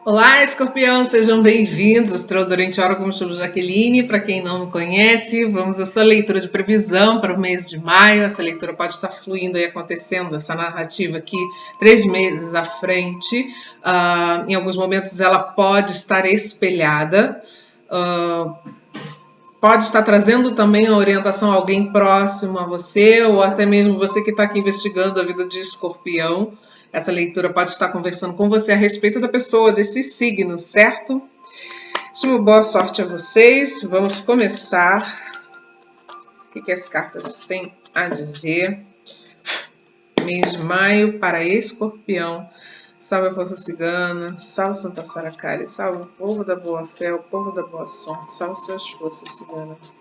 Olá, escorpião, sejam bem-vindos. Astróloga Oriental, como chamo Jaqueline. Para quem não me conhece, vamos à sua leitura de previsão para o mês de maio. Essa leitura pode estar fluindo e acontecendo, essa narrativa aqui, 3 meses à frente. Em alguns momentos ela pode estar espelhada. Pode estar trazendo também a orientação a alguém próximo a você, ou até mesmo você que está aqui investigando a vida de escorpião. Essa leitura pode estar conversando com você a respeito da pessoa, desse signo, certo? Uma boa sorte a vocês. Vamos começar. O que as cartas têm a dizer? Mês de maio para escorpião. Salve a força cigana, salve Santa Saracari, salve o povo da boa fé, o povo da boa sorte, salve suas forças ciganas.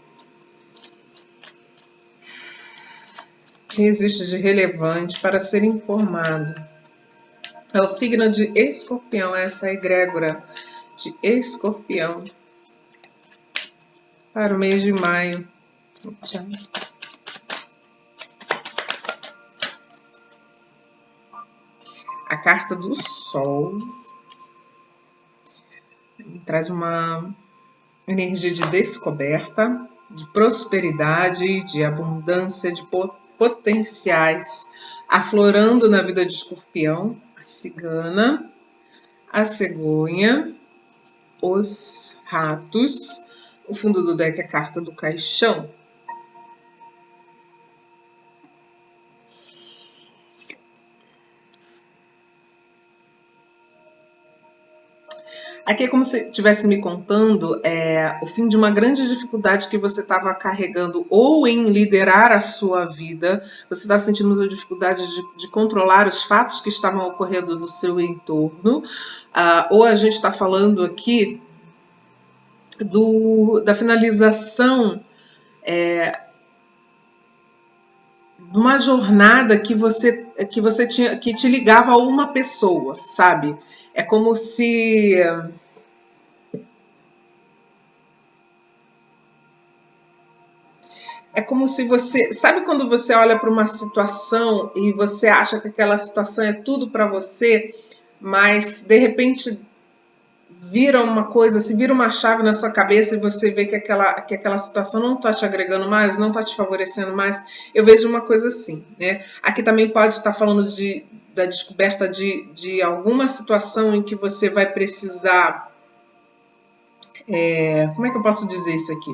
O que existe de relevante para ser informado? É o signo de escorpião, essa egrégora de escorpião para o mês de maio. A carta do Sol traz uma energia de descoberta, de prosperidade, de abundância, de potenciais aflorando na vida de escorpião, a cigana, a cegonha, os ratos. O fundo do deck é a carta do caixão. Aqui é como se estivesse me contando o fim de uma grande dificuldade que você estava carregando ou em liderar a sua vida. Você está sentindo uma dificuldade de controlar os fatos que estavam ocorrendo no seu entorno. Ou a gente está falando aqui da finalização de uma jornada que você tinha, que te ligava a uma pessoa, sabe? É como se você, sabe quando você olha para uma situação e você acha que aquela situação é tudo para você, mas de repente vira uma coisa, se vira uma chave na sua cabeça e você vê que aquela situação não está te agregando mais, não está te favorecendo mais. Eu vejo uma coisa assim, né? Aqui também pode estar falando da descoberta de alguma situação em que você vai precisar... como é que eu posso dizer isso aqui?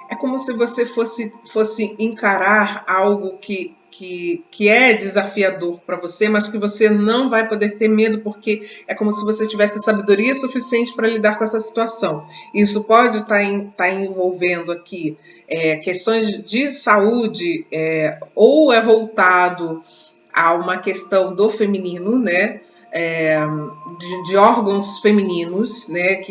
É como se você fosse encarar algo que é desafiador para você, mas que você não vai poder ter medo, porque é como se você tivesse sabedoria suficiente para lidar com essa situação. Isso pode estar envolvendo aqui questões de saúde, ou é voltado a uma questão do feminino, né? De órgãos femininos, né?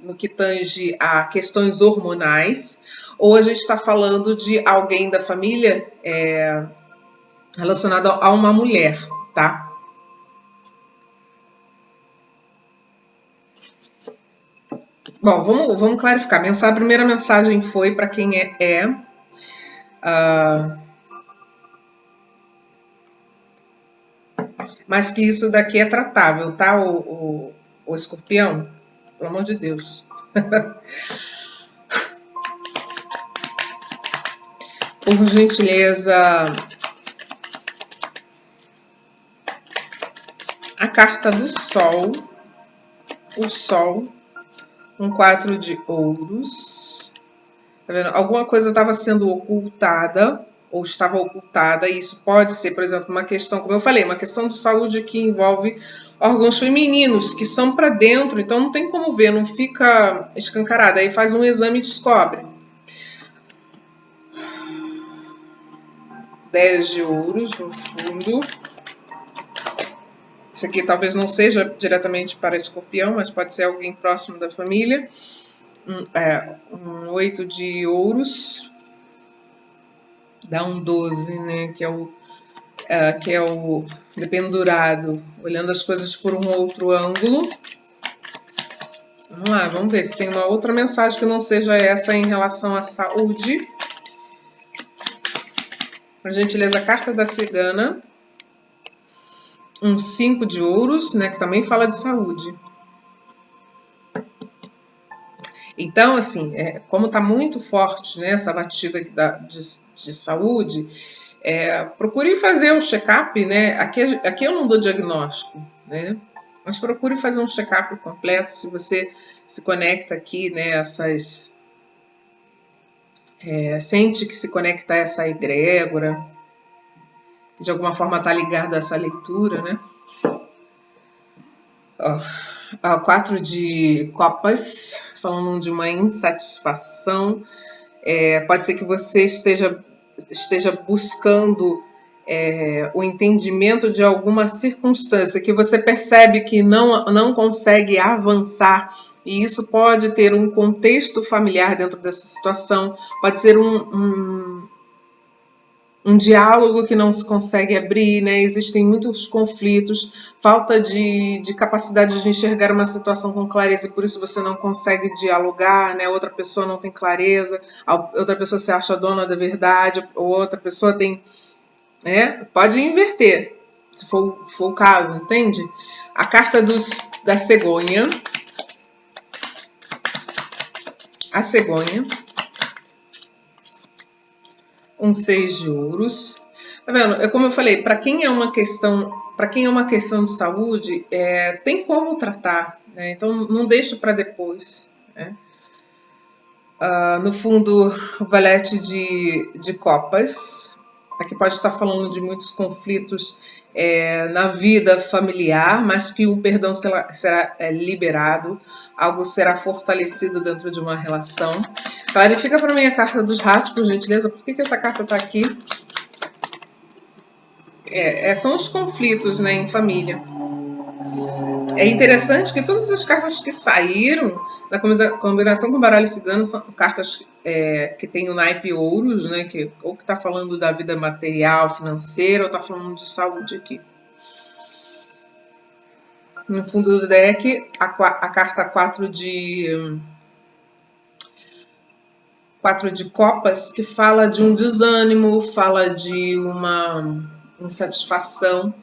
No que tange a questões hormonais, ou a gente está falando de alguém da família relacionado a uma mulher, tá? Bom, vamos clarificar. A primeira mensagem foi para quem mas que isso daqui é tratável, tá, o escorpião? Pelo amor de Deus. Por gentileza, a carta do Sol, o Sol, um 4 de ouros. Tá vendo? Alguma coisa estava sendo ocultada, ou estava ocultada, e isso pode ser, por exemplo, uma questão, como eu falei, uma questão de saúde que envolve órgãos femininos, que são para dentro, então não tem como ver, não fica escancarado. Aí faz um exame e descobre. 10 de ouros no fundo. Isso aqui talvez não seja diretamente para escorpião, mas pode ser alguém próximo da família. Um 8 de ouros. Dá um 12, né? Que é o dependurado, olhando as coisas por um outro ângulo. Vamos lá, vamos ver se tem uma outra mensagem que não seja essa em relação à saúde. Por gentileza, a carta da cigana. Um 5 de ouros, né, que também fala de saúde. Então, assim, como está muito forte, né, essa batida de saúde, procure fazer o check-up, né? Aqui eu não dou diagnóstico, né? Mas procure fazer um check-up completo se você se conecta aqui, né? Sente que se conecta a essa egrégora, que de alguma forma está ligado a essa leitura, né? Ó, 4 de copas, falando de uma insatisfação. Pode ser que você esteja buscando o entendimento de alguma circunstância que você percebe que não consegue avançar, e isso pode ter um contexto familiar dentro dessa situação, pode ser um diálogo que não se consegue abrir, né? Existem muitos conflitos, falta de capacidade de enxergar uma situação com clareza, e por isso você não consegue dialogar, né? Outra pessoa não tem clareza, outra pessoa se acha dona da verdade, ou outra pessoa tem... Pode inverter, se for o caso, entende? A carta da cegonha. A cegonha. Um 6 de ouros. Tá vendo? Como eu falei, para quem é uma questão de saúde, tem como tratar, né? Então não deixe para depois, né? No fundo, o valete de copas. Aqui pode estar falando de muitos conflitos na vida familiar, mas que um perdão será liberado, algo será fortalecido dentro de uma relação. Clarifica para mim a carta dos ratos, por gentileza. Por que essa carta está aqui? São os conflitos, né, em família. É interessante que todas as cartas que saíram na combinação com o baralho cigano são cartas que tem o naipe ouros, né, ou que está falando da vida material, financeira, ou está falando de saúde aqui. No fundo do deck, a carta 4 de copas, que fala de um desânimo, fala de uma insatisfação.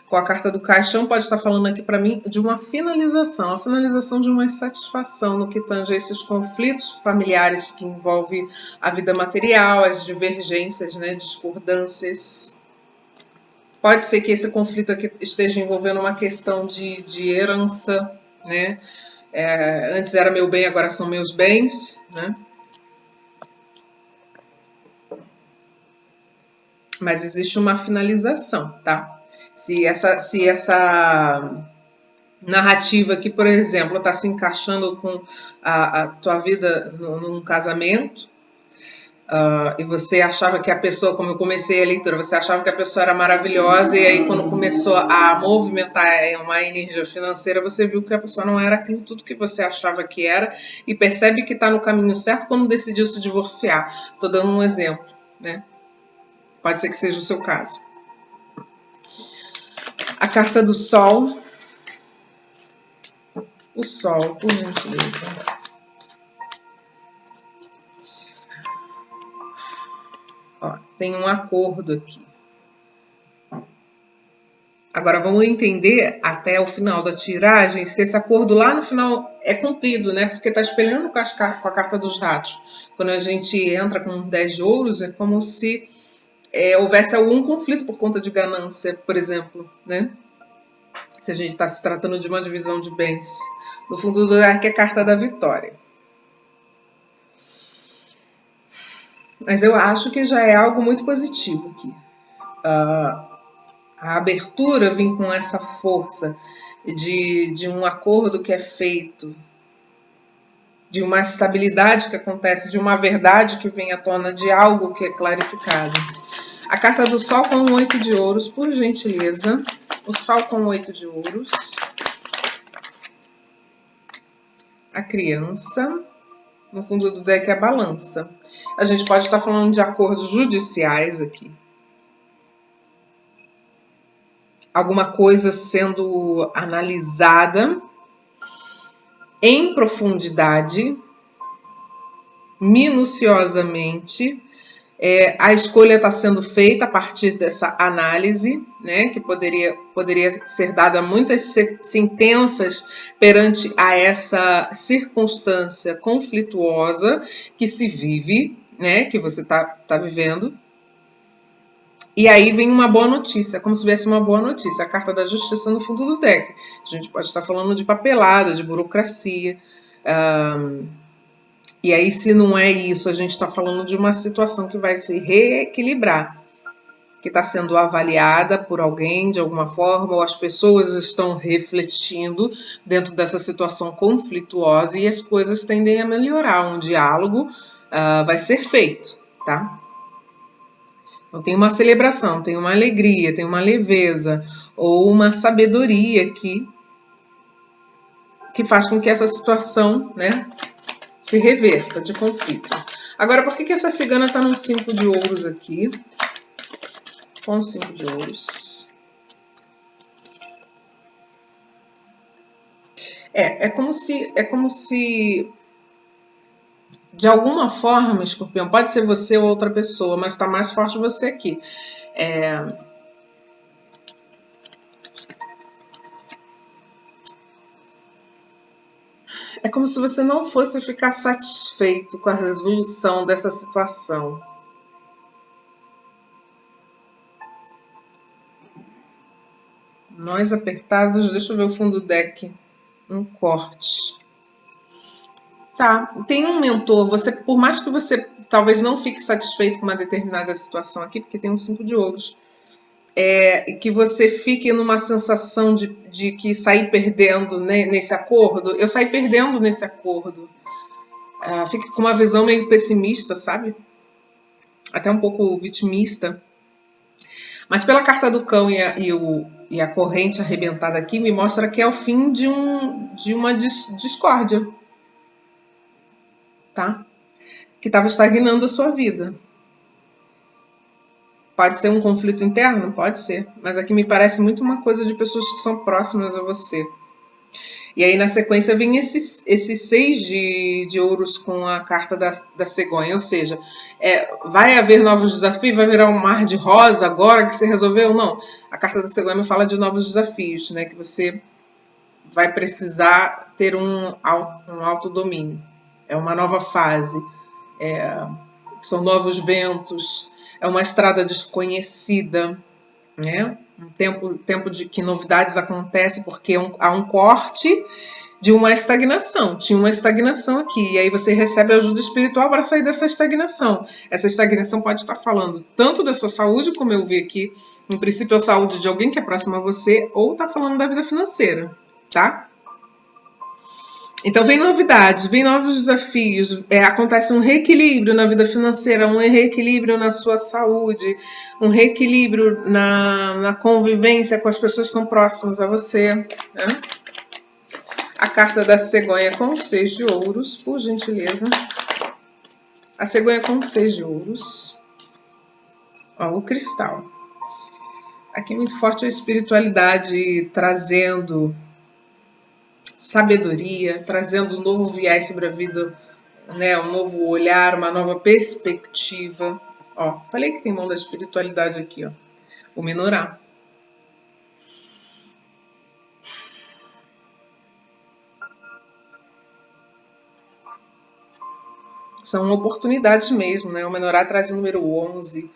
Com a carta do caixão, pode estar falando aqui para mim de uma finalização, a finalização de uma insatisfação no que tange a esses conflitos familiares que envolvem a vida material, as divergências, né, discordâncias. Pode ser que esse conflito aqui esteja envolvendo uma questão de herança, né? Antes era meu bem, agora são meus bens, né? Mas existe uma finalização, tá? Se essa narrativa aqui, por exemplo, está se encaixando com a tua vida num casamento, e você achava que a pessoa, como eu comecei a leitura, você achava que a pessoa era maravilhosa, e aí quando começou a movimentar uma energia financeira, você viu que a pessoa não era aquilo tudo que você achava que era, e percebe que está no caminho certo quando decidiu se divorciar. Estou dando um exemplo, né? Pode ser que seja o seu caso. A carta do Sol. O Sol, por gentileza. Ó, tem um acordo aqui. Agora vamos entender até o final da tiragem se esse acordo lá no final é cumprido, né? Porque está espelhando com a carta dos ratos. Quando a gente entra com 10 de ouros, é como se houvesse algum conflito por conta de ganância, por exemplo, né? Se a gente está se tratando de uma divisão de bens. No fundo do deck é a carta da vitória. Mas eu acho que já é algo muito positivo aqui. A abertura vem com essa força de um acordo que é feito, de uma estabilidade que acontece, de uma verdade que vem à tona, de algo que é clarificado. A carta do Sol com 8 de ouros, por gentileza. O Sol com 8 de ouros. A criança. No fundo do deck é a balança. A gente pode estar falando de acordos judiciais aqui. alguma coisa sendo analisada em profundidade, minuciosamente. A escolha está sendo feita a partir dessa análise, né, que poderia ser dada muitas sentenças perante a essa circunstância conflituosa que se vive, né, que você está vivendo. E aí vem uma boa notícia, como se tivesse uma boa notícia, a carta da justiça no fundo do deck. A gente pode estar falando de papelada, de burocracia. E aí, se não é isso, a gente está falando de uma situação que vai se reequilibrar, que está sendo avaliada por alguém de alguma forma, ou as pessoas estão refletindo dentro dessa situação conflituosa e as coisas tendem a melhorar. Um diálogo vai ser feito, tá? Então, tem uma celebração, tem uma alegria, tem uma leveza ou uma sabedoria aqui que faz com que essa situação, né, se reverta de conflito. Agora, por que essa cigana está num 5 de ouros aqui? Com 5 de ouros. É como se de alguma forma, escorpião, pode ser você ou outra pessoa, mas está mais forte você aqui. É como se você não fosse ficar satisfeito com a resolução dessa situação. Nós apertados, deixa eu ver o fundo do deck. Um corte. Tá, tem um mentor, por mais que você talvez não fique satisfeito com uma determinada situação aqui, porque tem um 5 de ouros, que você fique numa sensação de que sair perdendo, né, nesse acordo. Eu saí perdendo nesse acordo. Fique com uma visão meio pessimista, sabe? Até um pouco vitimista. Mas pela carta do cão e a corrente arrebentada aqui, me mostra que é o fim de uma discórdia. Tá? Que estava estagnando a sua vida. Pode ser um conflito interno? Pode ser. Mas aqui me parece muito uma coisa de pessoas que são próximas a você. E aí na sequência vem esse 6 de ouros com a carta da cegonha. Ou seja, vai haver novos desafios? Vai virar um mar de rosa agora que você resolveu? Não. A carta da cegonha me fala de novos desafios, né? Que você vai precisar ter um autodomínio. É uma nova fase. São novos ventos, é uma estrada desconhecida, né? Um tempo de que novidades acontecem, porque há um corte de uma estagnação. Tinha uma estagnação aqui, e aí você recebe ajuda espiritual para sair dessa estagnação. Essa estagnação pode estar falando tanto da sua saúde, como eu vi aqui, no princípio, a saúde de alguém que é próximo a você, ou está falando da vida financeira, tá? Então, vem novidades, vem novos desafios, acontece um reequilíbrio na vida financeira, um reequilíbrio na sua saúde, um reequilíbrio na convivência com as pessoas que são próximas a você. Né? A carta da cegonha com 6 de ouros, por gentileza. A cegonha com 6 de ouros. O cristal. Aqui muito forte a espiritualidade trazendo sabedoria, trazendo um novo viés sobre a vida, né? Um novo olhar, uma nova perspectiva. Falei que tem mão da espiritualidade aqui, o menorá. São oportunidades mesmo, né? O menorá traz o número 11.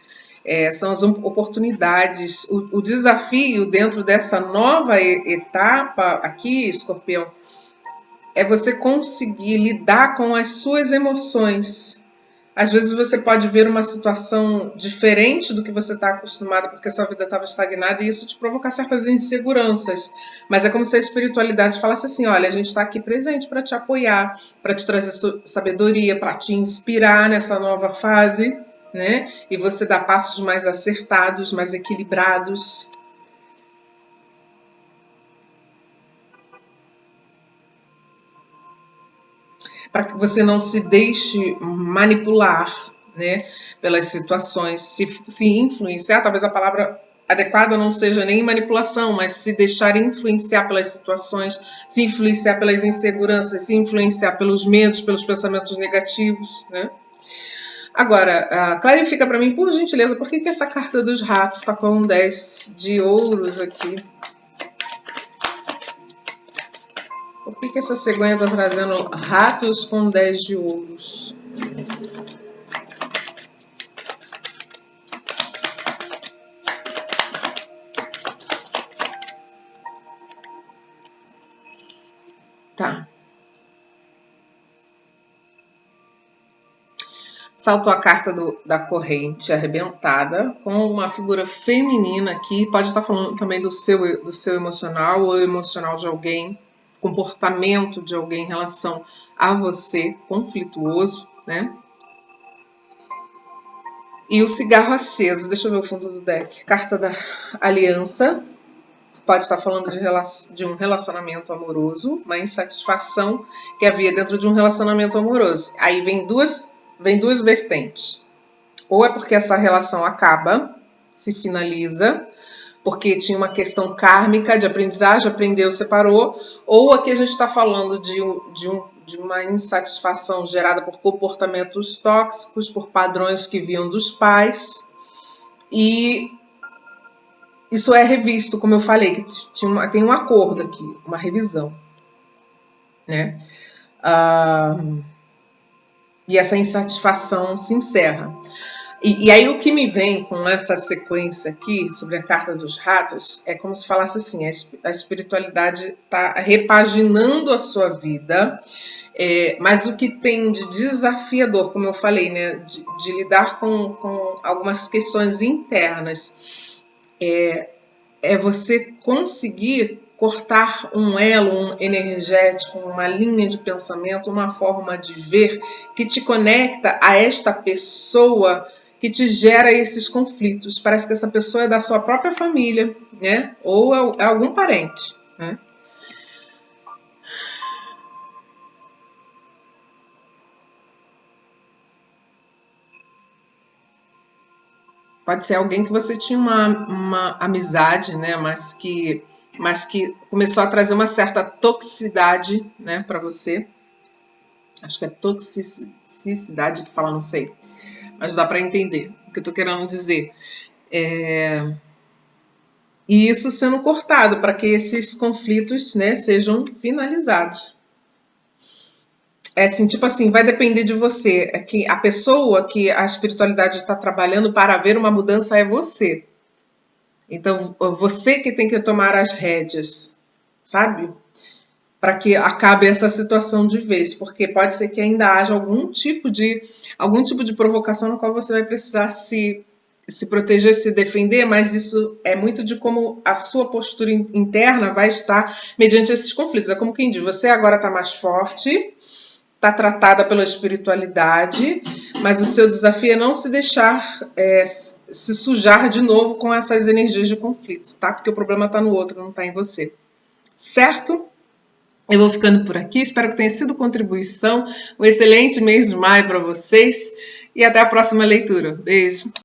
São as oportunidades, o desafio dentro dessa nova etapa aqui, escorpião, é você conseguir lidar com as suas emoções. Às vezes você pode ver uma situação diferente do que você está acostumado, porque sua vida estava estagnada, e isso te provoca certas inseguranças. Mas é como se a espiritualidade falasse assim, olha, a gente está aqui presente para te apoiar, para te trazer sabedoria, para te inspirar nessa nova fase, né? E você dá passos mais acertados, mais equilibrados. Para que você não se deixe manipular, né, pelas situações, se influenciar, talvez a palavra adequada não seja nem manipulação, mas se deixar influenciar pelas situações, se influenciar pelas inseguranças, se influenciar pelos medos, pelos pensamentos negativos, né? Agora, clarifica para mim, por gentileza, por que essa carta dos ratos está com 10 de ouros aqui? Por que essa cegonha está trazendo ratos com 10 de ouros? Tá. Saltou a carta da corrente arrebentada, com uma figura feminina aqui. Pode estar falando também do seu emocional ou emocional de alguém, comportamento de alguém em relação a você, conflituoso, né? E o cigarro aceso. Deixa eu ver o fundo do deck. Carta da aliança. Pode estar falando de um relacionamento amoroso, uma insatisfação que havia dentro de um relacionamento amoroso. Aí vem duas vertentes. Ou é porque essa relação acaba, se finaliza, porque tinha uma questão kármica de aprendizagem, aprendeu, separou. Ou aqui a gente está falando de uma insatisfação gerada por comportamentos tóxicos, por padrões que vinham dos pais. E isso é revisto, como eu falei, que tem um acordo aqui, uma revisão, né? E essa insatisfação se encerra. E aí o que me vem com essa sequência aqui, sobre a carta dos ratos, é como se falasse assim, a espiritualidade está repaginando a sua vida, mas o que tem de desafiador, como eu falei, né, de lidar com algumas questões internas, é você conseguir cortar um elo, um energético, uma linha de pensamento, uma forma de ver que te conecta a esta pessoa que te gera esses conflitos. Parece que essa pessoa é da sua própria família, né? Ou é algum parente, né? Pode ser alguém que você tinha uma amizade, né? Mas que começou a trazer uma certa toxicidade, né, para você. Acho que é toxicidade que fala, não sei. Mas dá para entender o que eu tô querendo dizer. E isso sendo cortado para que esses conflitos, né, sejam finalizados. É assim, tipo assim, vai depender de você. É que a pessoa que a espiritualidade está trabalhando para haver uma mudança é você. Então, você que tem que tomar as rédeas, sabe? Para que acabe essa situação de vez, porque pode ser que ainda haja algum tipo de provocação no qual você vai precisar se proteger, se defender, mas isso é muito de como a sua postura interna vai estar mediante esses conflitos. É como quem diz, você agora está mais forte, está tratada pela espiritualidade, mas o seu desafio é não se deixar se sujar de novo com essas energias de conflito, tá? Porque o problema está no outro, não está em você. Certo? Eu vou ficando por aqui, espero que tenha sido contribuição. Um excelente mês de maio para vocês e até a próxima leitura. Beijo!